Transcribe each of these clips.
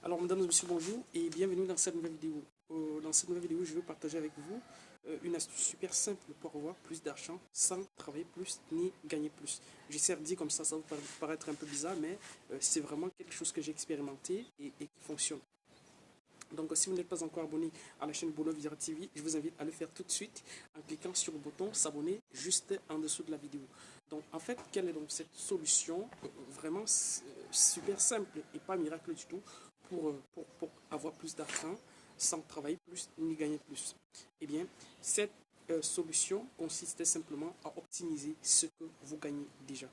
Alors, mesdames et messieurs, bonjour et bienvenue dans cette nouvelle vidéo. Dans cette nouvelle vidéo, je vais partager avec vous une astuce super simple pour avoir plus d'argent sans travailler plus ni gagner plus. J'essaie de dire comme ça va vous paraître un peu bizarre, mais c'est vraiment quelque chose que j'ai expérimenté et qui fonctionne. Donc, si vous n'êtes pas encore abonné à la chaîne Bono Vidéo TV, je vous invite à le faire tout de suite en cliquant sur le bouton s'abonner juste en dessous de la vidéo. Donc, en fait, quelle est donc cette solution vraiment super simple et pas miracle du tout pour avoir plus d'argent sans travailler plus ni gagner plus? Eh bien, cette solution consiste simplement à optimiser ce que vous gagnez déjà.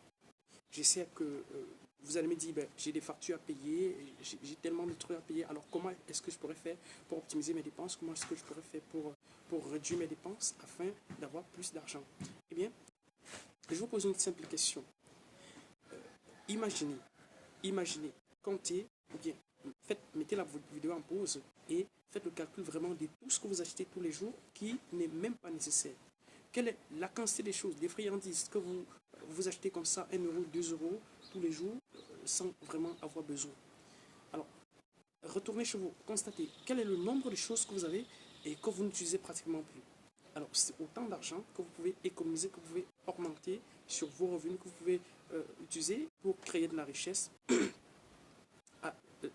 Je sais que vous allez me dire, ben, j'ai des factures à payer, j'ai tellement de trucs à payer, alors comment est-ce que je pourrais faire pour optimiser mes dépenses? Comment est-ce que je pourrais faire pour réduire mes dépenses afin d'avoir plus d'argent? Eh bien, je vous pose une simple question. Imaginez, comptez, ou bien mettez la vidéo en pause et faites le calcul vraiment de tout ce que vous achetez tous les jours qui n'est même pas nécessaire. Quelle est la quantité des choses, des friandises que vous achetez comme ça, 1 euro, 2 euros tous les jours sans vraiment avoir besoin? Alors, retournez chez vous, constatez quel est le nombre de choses que vous avez et que vous n'utilisez pratiquement plus. Alors, c'est autant d'argent que vous pouvez économiser, que vous pouvez augmenter sur vos revenus, que vous pouvez utiliser pour créer de la richesse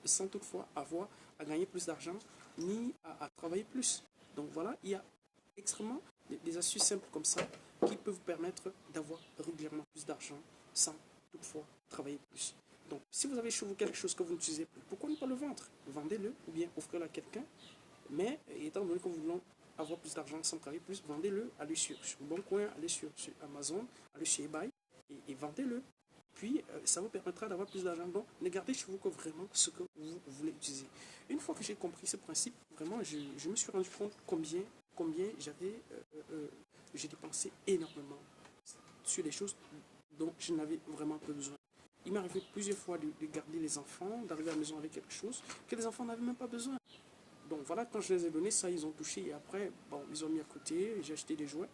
sans toutefois avoir à gagner plus d'argent ni à travailler plus. Donc voilà, il y a extrêmement des astuces simples comme ça qui peuvent vous permettre d'avoir régulièrement plus d'argent sans toutefois travailler plus. Donc si vous avez chez vous quelque chose que vous n'utilisez plus, pourquoi ne pas le vendre? Vendez-le ou bien offrez-le à quelqu'un. Mais étant donné que vous voulez avoir plus d'argent sans travailler plus, vendez-le, allez sur Boncoin, allez sur Amazon, allez sur eBay et vendez-le. Puis, ça vous permettra d'avoir plus d'argent. Donc, ne gardez chez vous que vraiment ce que vous voulez utiliser. Une fois que j'ai compris ce principe, vraiment, je me suis rendu compte combien j'ai dépensé énormément sur des choses dont je n'avais vraiment pas besoin. Il m'est arrivé plusieurs fois de garder les enfants, d'arriver à la maison avec quelque chose que les enfants n'avaient même pas besoin. Donc voilà, quand je les ai donnés, ça, ils ont touché. Et après, bon, ils ont mis à côté, j'ai acheté des jouets.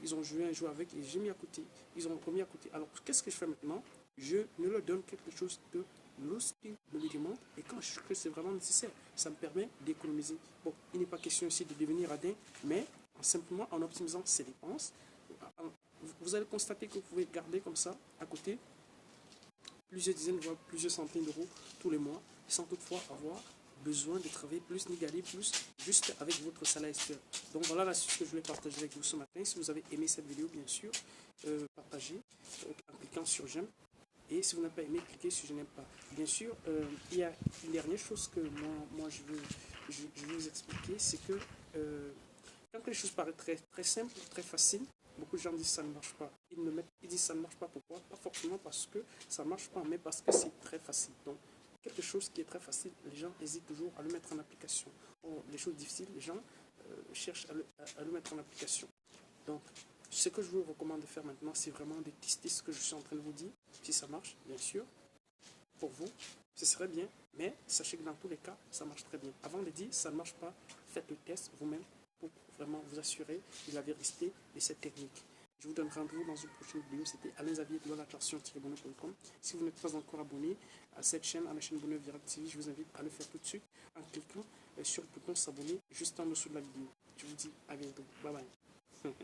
Ils ont joué un jouet avec et j'ai mis à côté. Ils ont remis à côté. Alors, qu'est-ce que je fais maintenant? Je ne leur donne quelque chose que lorsqu'ils me le demandent et quand je trouve que c'est vraiment nécessaire. Ça me permet d'économiser. Bon, il n'est pas question ici de devenir radin, mais simplement en optimisant ses dépenses, vous allez constater que vous pouvez garder comme ça, à côté, plusieurs dizaines, voire plusieurs centaines d'euros tous les mois, sans toutefois avoir besoin de travailler plus ni gagner plus, juste avec votre salaire actuel. Donc voilà l'astuce que je voulais partager avec vous ce matin. Si vous avez aimé cette vidéo, bien sûr, partagez en cliquant sur j'aime. Et si vous n'avez pas aimé, cliquez sur je n'aime pas. Bien sûr, il y a une dernière chose que moi je veux vous expliquer, c'est que quand les choses paraissent très simples, très faciles, beaucoup de gens disent ça ne marche pas. Ils disent ça ne marche pas. Pourquoi? Pas forcément parce que ça ne marche pas, mais parce que c'est très facile. Donc, quelque chose qui est très facile, les gens hésitent toujours à le mettre en application. Or, les choses difficiles, les gens cherchent à le mettre en application. Donc, ce que je vous recommande de faire maintenant, c'est vraiment de tester ce que je suis en train de vous dire. Si ça marche, bien sûr, pour vous, ce serait bien. Mais sachez que dans tous les cas, ça marche très bien. Avant de dire ça ne marche pas, faites le test vous-même pour vraiment vous assurer de la vérité de cette technique. Je vous donne rendez-vous dans une prochaine vidéo. C'était Alain Xavier de l'attraction-bonheur.com. Si vous n'êtes pas encore abonné à cette chaîne, à la chaîne Bonheur Vidéo TV, je vous invite à le faire tout de suite en cliquant sur le bouton s'abonner juste en dessous de la vidéo. Je vous dis à bientôt. Bye bye.